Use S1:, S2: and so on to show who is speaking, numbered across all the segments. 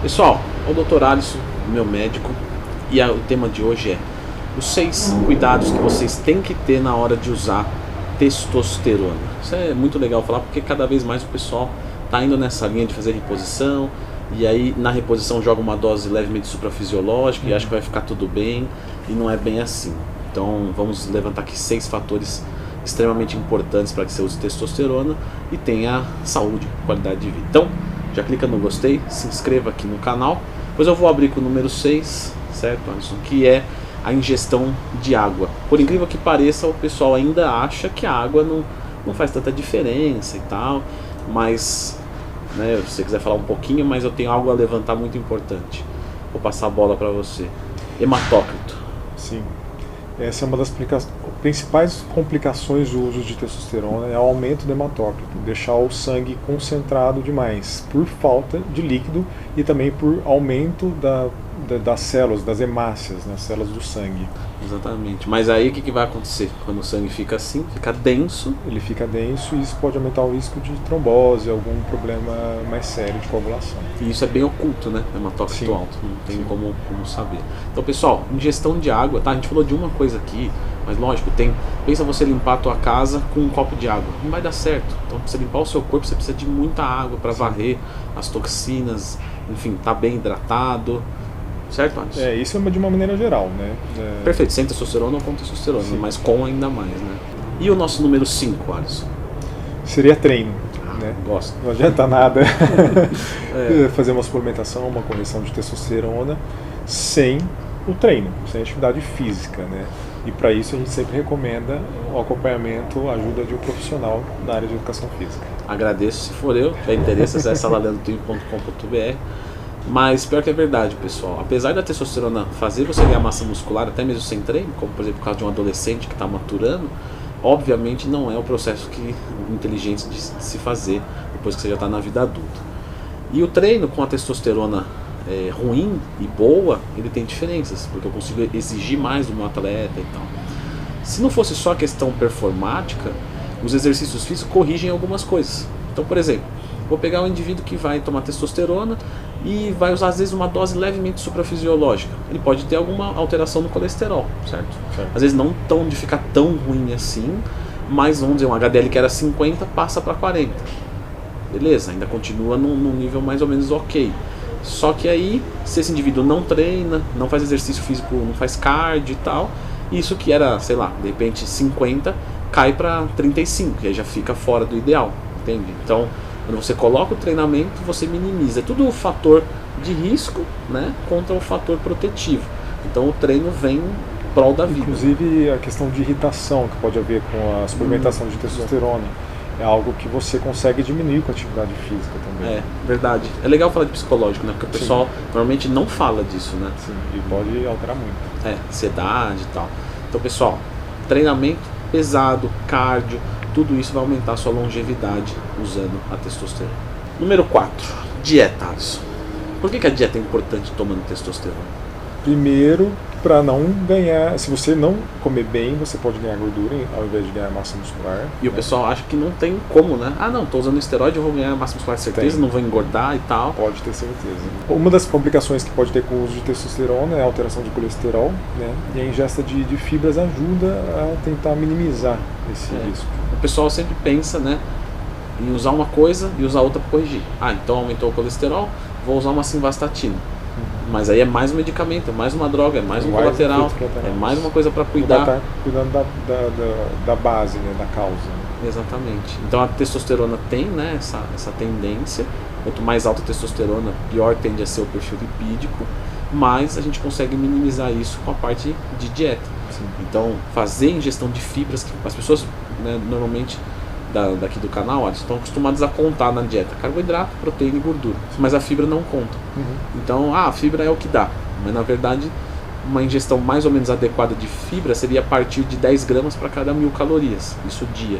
S1: Pessoal, é o Dr. Alisson, meu médico, e o tema de hoje é os 6 cuidados que vocês têm que ter na hora de usar testosterona. Isso é muito legal falar porque cada vez mais o pessoal está indo nessa linha de fazer reposição, e aí na reposição joga uma dose levemente suprafisiológica e acha que vai ficar tudo bem, e não é bem assim. Então vamos levantar aqui 6 fatores extremamente importantes para que você use testosterona e tenha saúde, qualidade de vida. Então, já clica no gostei, se inscreva aqui no canal. Depois eu vou abrir com o número 6, certo, Alisson? Que é a ingestão de água. Por incrível que pareça, o pessoal ainda acha que a água não faz tanta diferença e tal. Mas, né, se você quiser falar um pouquinho, mas eu tenho algo a levantar muito importante. Vou passar a bola para você. Hematócrito.
S2: Sim. Essa é uma das principais complicações do uso de testosterona, é o aumento do hematócrito, deixar o sangue concentrado demais, por falta de líquido e também por aumento das células, das hemácias, nas células do sangue.
S1: Exatamente. Mas aí o que vai acontecer? Quando o sangue fica assim, fica denso.
S2: Ele fica denso e isso pode aumentar o risco de trombose, algum problema mais sério de coagulação.
S1: E isso é bem oculto, né? Hematócrito
S2: Sim.
S1: alto, não tem como saber. Então, pessoal, ingestão de água, tá? A gente falou de uma coisa aqui, mas lógico, pensa você limpar a tua casa com um copo de água. Não vai dar certo. Então, para você limpar o seu corpo, você precisa de muita água para varrer as toxinas, enfim, tá bem hidratado. Certo, Alisson?
S2: Isso é de uma maneira geral, né?
S1: Perfeito, sem testosterona ou com testosterona, mas com ainda mais, né? E o nosso número 5, Alisson?
S2: Seria treino, né?
S1: Gosto.
S2: Não adianta nada fazer uma suplementação, uma correção de testosterona sem o treino, sem atividade física, né? E para isso a gente sempre recomenda o acompanhamento, a ajuda de um profissional da área de educação física.
S1: Agradeço, se for eu, tiver interesse, acessa ladeandotwin.com.br. Mas pior que é verdade, pessoal. Apesar da testosterona fazer você ganhar massa muscular, até mesmo sem treino, como por exemplo por causa de um adolescente que está maturando, obviamente não é o processo inteligente de se fazer depois que você já está na vida adulta. E o treino com a testosterona ruim e boa, ele tem diferenças, porque eu consigo exigir mais do meu atleta e tal. Se não fosse só a questão performática, os exercícios físicos corrigem algumas coisas. Então, por exemplo, vou pegar um indivíduo que vai tomar testosterona e vai usar às vezes uma dose levemente suprafisiológica. Ele pode ter alguma alteração no colesterol, certo? Às vezes não de ficar tão ruim assim, mas vamos dizer, um HDL que era 50 passa para 40. Beleza, ainda continua num nível mais ou menos ok. Só que aí, se esse indivíduo não treina, não faz exercício físico, não faz cardio e tal, isso que era, sei lá, de repente 50 cai para 35, e aí já fica fora do ideal, entende? Então, quando você coloca o treinamento, você minimiza. É tudo o fator de risco, né, contra o fator protetivo. Então o treino vem em prol da vida.
S2: Inclusive a questão de irritação que pode haver com a suplementação de testosterona. É algo que você consegue diminuir com a atividade física também.
S1: É, verdade. É legal falar de psicológico, né? Porque o pessoal normalmente não fala disso, né?
S2: Sim, e pode alterar muito.
S1: Ansiedade e tal. Então, pessoal, treinamento pesado, cardio, tudo isso vai aumentar a sua longevidade usando a testosterona. Número 4, dieta, Alisson. Por que a dieta é importante tomando testosterona?
S2: Primeiro, para não ganhar, se você não comer bem, você pode ganhar gordura ao invés de ganhar massa muscular.
S1: E o pessoal acha que não tem como, né? Ah, não, tô usando esteroide, eu vou ganhar massa muscular, certeza, não vou engordar e tal.
S2: Pode ter certeza. Uma das complicações que pode ter com o uso de testosterona é a alteração de colesterol, né? E a ingesta de fibras ajuda a tentar minimizar esse risco.
S1: O pessoal sempre pensa, né, em usar uma coisa e usar outra para corrigir. Ah, então aumentou o colesterol, vou usar uma simvastatina. Mas aí é mais um medicamento, é mais uma droga, é mais um colateral, é mais uma coisa para cuidar.
S2: Tá cuidando da base, né, da causa.
S1: Exatamente. Então a testosterona tem, né, essa tendência. Quanto mais alta a testosterona, pior tende a ser o perfil lipídico. Mas a gente consegue minimizar isso com a parte de dieta.
S2: Sim.
S1: Então fazer ingestão de fibras, que as pessoas, né, normalmente daqui do canal, estão acostumados a contar na dieta carboidrato, proteína e gordura, mas a fibra não conta. Então a fibra é o que dá, mas na verdade uma ingestão mais ou menos adequada de fibra seria a partir de 10 gramas para cada 1000 calorias, isso dia.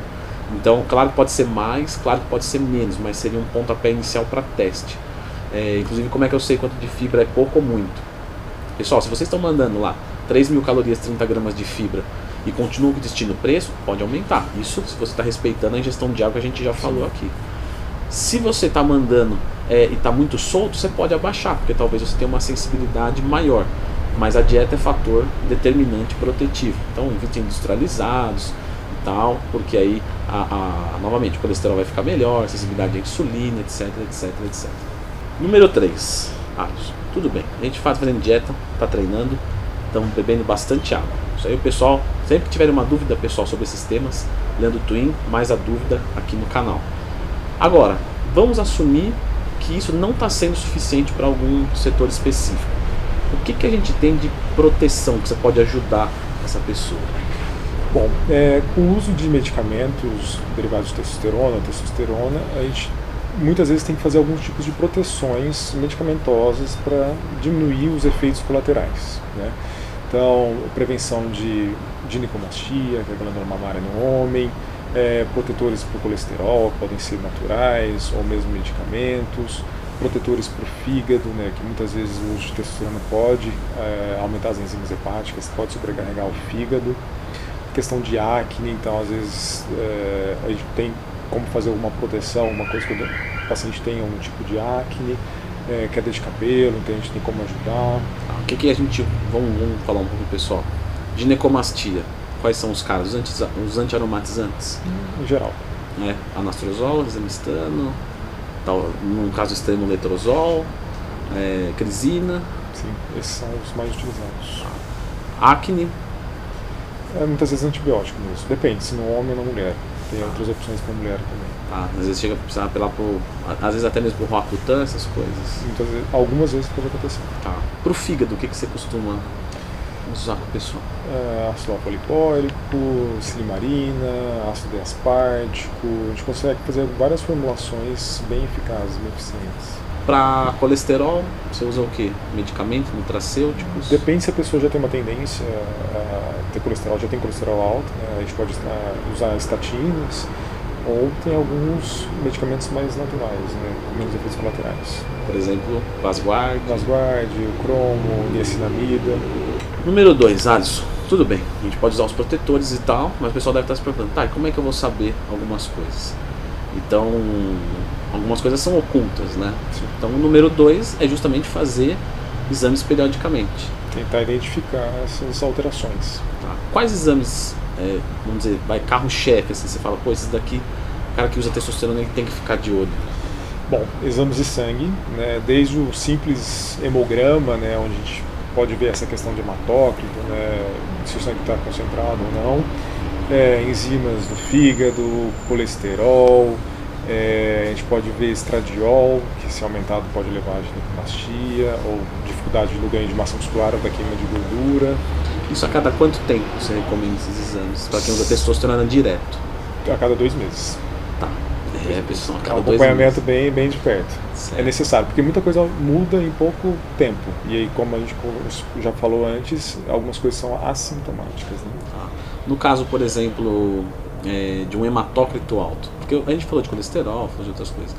S1: Então claro que pode ser mais, claro que pode ser menos, mas seria um pontapé inicial para teste. Inclusive, como é que eu sei quanto de fibra é pouco ou muito? Pessoal, se vocês estão mandando lá 3.000 calorias, 30 gramas de fibra e continua com o destino preço, pode aumentar. Isso se você está respeitando a ingestão de água que a gente já falou aqui. Se você está mandando e está muito solto, você pode abaixar, porque talvez você tenha uma sensibilidade maior. Mas a dieta é fator determinante protetivo. Então, evite industrializados e tal, porque aí, novamente, o colesterol vai ficar melhor, a sensibilidade à insulina, etc, etc, etc. Número 3. Tudo bem, a gente está fazendo dieta, está treinando, estamos bebendo bastante água. Isso aí o pessoal, sempre que tiver uma dúvida, pessoal, sobre esses temas, lendo Twin, mais a dúvida aqui no canal. Agora, vamos assumir que isso não está sendo suficiente para algum setor específico. O que a gente tem de proteção que você pode ajudar essa pessoa?
S2: Bom, com o uso de medicamentos derivados de testosterona, a gente muitas vezes tem que fazer alguns tipos de proteções medicamentosas para diminuir os efeitos colaterais, né? Então, prevenção de ginecomastia, que é a glândula mamária no homem, protetores para o colesterol, podem ser naturais ou mesmo medicamentos, protetores para o fígado, né, que muitas vezes o uso de testosterona pode aumentar as enzimas hepáticas, pode sobrecarregar o fígado. Questão de acne, então às vezes a gente tem como fazer alguma proteção, uma coisa que o paciente tenha um tipo de acne, queda de cabelo, então a gente tem como ajudar.
S1: O que a gente, vamos falar um pouco pessoal, ginecomastia, quais são os casos? Os antiaromatizantes?
S2: Em geral.
S1: Anastrozol, exemestano, num caso extremo letrozol, crisina.
S2: Sim, esses são os mais utilizados.
S1: Acne?
S2: Muitas vezes antibiótico mesmo, depende se no homem ou na mulher. Tem outras opções para mulher também.
S1: Às vezes chega a precisar apelar às vezes até mesmo por Roacutan, essas coisas.
S2: Algumas vezes pode acontecer.
S1: Pro fígado, o que você costuma usar com a pessoa?
S2: Ácido alfa-lipoico, silimarina, ácido D-aspartico. A gente consegue fazer várias formulações bem eficazes, bem eficientes.
S1: Para colesterol, você usa o quê? Medicamento, nutracêuticos?
S2: Depende se a pessoa já tem uma tendência a ter colesterol, já tem colesterol alto, né? A gente pode usar estatinas ou tem alguns medicamentos mais naturais, né? Com menos efeitos colaterais.
S1: Por exemplo, Vasguard,
S2: o cromo, niacinamida.
S1: Número 2, Alisson. Tudo bem, a gente pode usar os protetores e tal, mas o pessoal deve estar se perguntando, e como é que eu vou saber algumas coisas? Então, algumas coisas são ocultas, né?
S2: Sim.
S1: Então, o número 2 é justamente fazer exames periodicamente.
S2: Tentar identificar essas alterações.
S1: Quais exames, vamos dizer, carro-chefe, assim, você fala, esse daqui, o cara que usa testosterona ele tem que ficar de olho?
S2: Bom, exames de sangue, né? Desde o simples hemograma, né? Onde a gente pode ver essa questão de hematócrito, né? Se o sangue está concentrado ou não. Enzimas do fígado, colesterol, a gente pode ver estradiol, que se aumentado pode levar a ginecomastia, ou dificuldade no ganho de massa muscular ou da queima de gordura.
S1: Isso a cada quanto tempo você recomenda esses exames? Para quem usa testosterona direto?
S2: A cada 2 meses.
S1: Tá. Pessoal, a cada 2 meses.
S2: Acompanhamento bem de perto.
S1: Certo.
S2: É necessário, porque muita coisa muda em pouco tempo. E aí, como a gente já falou antes, algumas coisas são assintomáticas, né?
S1: No caso, por exemplo, de um hematócrito alto, porque a gente falou de colesterol, falou de outras coisas.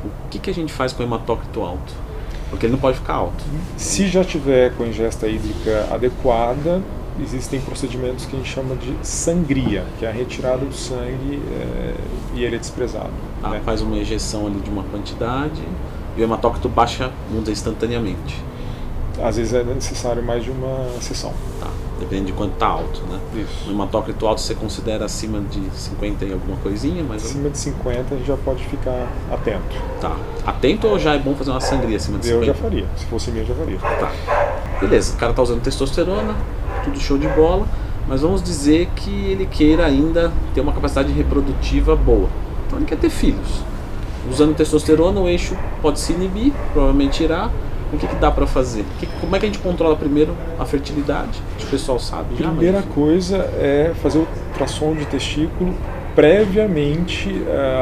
S1: O que a gente faz com o hematócrito alto? Porque ele não pode ficar alto.
S2: Se já tiver com a ingesta hídrica adequada, existem procedimentos que a gente chama de sangria, que é a retirada do sangue e ele é desprezado. Né?
S1: Faz uma injeção ali de uma quantidade e o hematócrito baixa, vamos dizer, instantaneamente.
S2: Às vezes é necessário mais de uma sessão.
S1: Depende de quanto está alto, né?
S2: Isso.
S1: O hematócrito alto você considera acima de 50 e alguma coisinha?
S2: Acima de 50 a gente já pode ficar atento.
S1: Atento ou já é bom fazer uma sangria acima de 50?
S2: Eu já faria, se fosse minha eu já faria.
S1: Beleza, o cara está usando testosterona, tudo show de bola, mas vamos dizer que ele queira ainda ter uma capacidade reprodutiva boa. Então ele quer ter filhos. Usando testosterona o eixo pode se inibir, provavelmente irá. O que dá para fazer? Como é que a gente controla primeiro a fertilidade? O pessoal sabe já.
S2: Primeira coisa é fazer o ultrassom de testículo previamente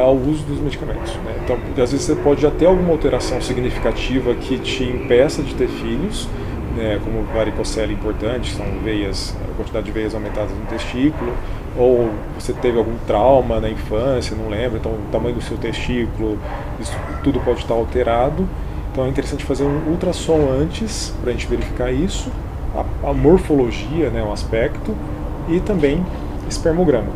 S2: ao uso dos medicamentos, né? Então, às vezes você pode já ter alguma alteração significativa que te impeça de ter filhos, né? Como varicocele importante, que são veias, a quantidade de veias aumentadas no testículo, ou você teve algum trauma na infância, não lembra, então o tamanho do seu testículo, isso tudo pode estar alterado. Então é interessante fazer um ultrassom antes, para a gente verificar isso, a morfologia, né, o aspecto, e também espermograma.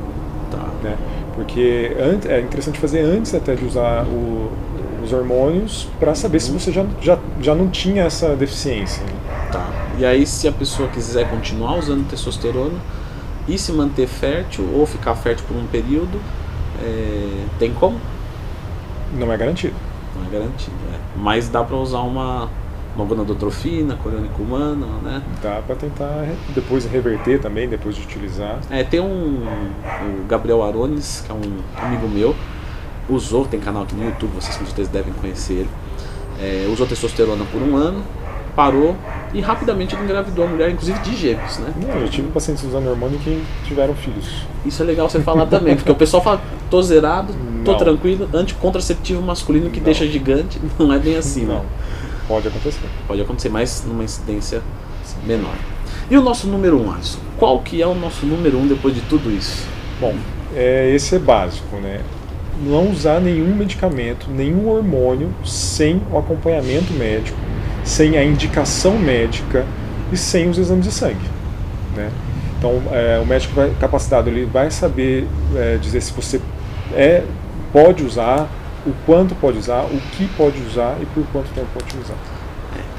S1: Tá.
S2: Né? Porque é interessante fazer antes até de usar os hormônios para saber se você já não tinha essa deficiência.
S1: Tá. E aí, se a pessoa quiser continuar usando testosterona e se manter fértil ou ficar fértil por um período, tem como?
S2: Não é garantido.
S1: Não é garantido, mas dá para usar uma gonadotrofina, coriônica humana, né?
S2: Dá para tentar depois reverter também, depois de utilizar.
S1: Tem o Gabriel Arones, que é um amigo meu, tem canal aqui no YouTube, vocês com certeza devem conhecer ele. Usou testosterona por 1 ano, parou e rapidamente ele engravidou a mulher, inclusive de gêmeos, né?
S2: Não, eu tive pacientes usando hormônio que tiveram filhos.
S1: Isso é legal você falar também, porque o pessoal fala, tô zerado, tô tranquilo, anticontraceptivo masculino que deixa gigante, não é bem assim,
S2: não. Pode acontecer.
S1: Pode acontecer, mas numa incidência menor. E o nosso número 1, Alisson? Qual que é o nosso número 1 depois de tudo isso?
S2: Bom, esse é básico, né? Não usar nenhum medicamento, nenhum hormônio sem o acompanhamento médico, sem a indicação médica e sem os exames de sangue, né? Então, o médico capacitado, ele vai saber dizer se você pode usar, o quanto pode usar, o que pode usar e por quanto tempo pode usar.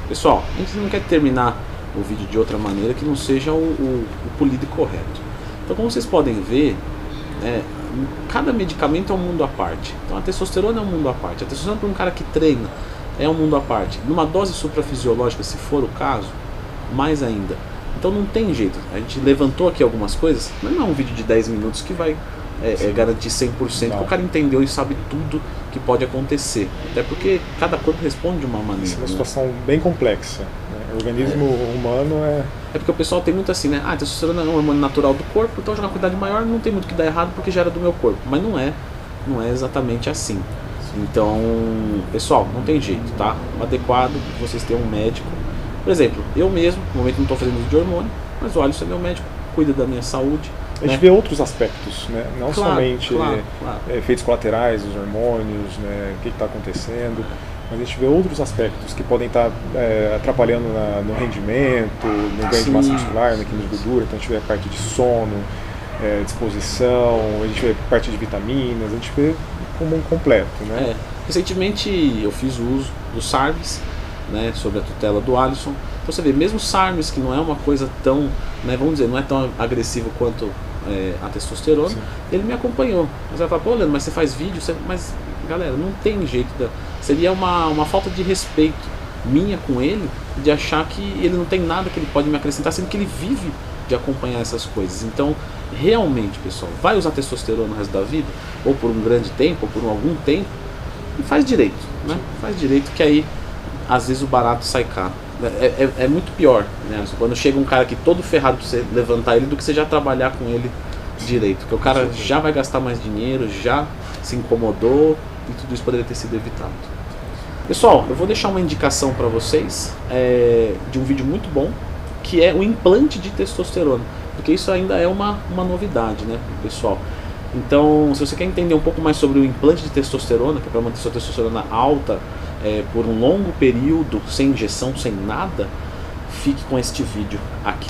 S1: Pessoal, a gente não quer terminar o vídeo de outra maneira que não seja o polido e correto. Então, como vocês podem ver, cada medicamento é um mundo à parte. Então, a testosterona é um mundo à parte. A testosterona para um cara que treina é um mundo à parte. Numa dose suprafisiológica, se for o caso, mais ainda. Então não tem jeito. A gente levantou aqui algumas coisas, mas não é um vídeo de 10 minutos que vai garantir 100%, porque o cara entendeu e sabe tudo que pode acontecer. Até porque cada corpo responde de uma maneira.
S2: Isso é uma situação bem complexa, né? O organismo humano
S1: É porque o pessoal tem muito assim, né? A testosterona é um hormônio natural do corpo, então já na quantidade maior não tem muito que dar errado porque já era do meu corpo. Mas não é exatamente assim. Então, pessoal, não tem jeito, tá? O adequado é vocês terem um médico. Por exemplo, eu mesmo, no momento não estou fazendo uso de hormônio, mas o Alisson é meu médico, cuida da minha saúde.
S2: A gente vê outros aspectos, né? Não somente
S1: claro.
S2: efeitos colaterais dos hormônios, né? O que está acontecendo, mas a gente vê outros aspectos que podem estar atrapalhando no rendimento, no ganho de massa muscular, na queima de gordura. Então a gente vê a parte de sono, disposição, a gente vê a parte de vitaminas, a gente vê como um completo, né?
S1: Recentemente eu fiz o uso do SARMs, né, sob a tutela do Alisson. Então você vê, mesmo o SARMs, que não é uma coisa tão, né, vamos dizer, não é tão agressivo quanto a testosterona, ele me acompanhou. Mas vai falar, pô, Leandro, mas você faz vídeo, mas galera, não tem jeito, seria uma falta de respeito minha com ele, de achar que ele não tem nada que ele pode me acrescentar, sendo que ele vive de acompanhar essas coisas. Então, realmente, pessoal, vai usar testosterona no resto da vida, ou por um grande tempo, ou por algum tempo, e faz direito, né? Faz direito, que aí às vezes o barato sai caro. É muito pior, né? Quando chega um cara aqui todo ferrado pra você levantar ele, do que você já trabalhar com ele direito, porque o cara já vai gastar mais dinheiro, já se incomodou, e tudo isso poderia ter sido evitado. Pessoal, eu vou deixar uma indicação para vocês de um vídeo muito bom, que é o implante de testosterona, porque isso ainda é uma novidade, né, pessoal? Então, se você quer entender um pouco mais sobre o implante de testosterona, que é para manter sua testosterona alta por um longo período, sem injeção, sem nada, fique com este vídeo aqui.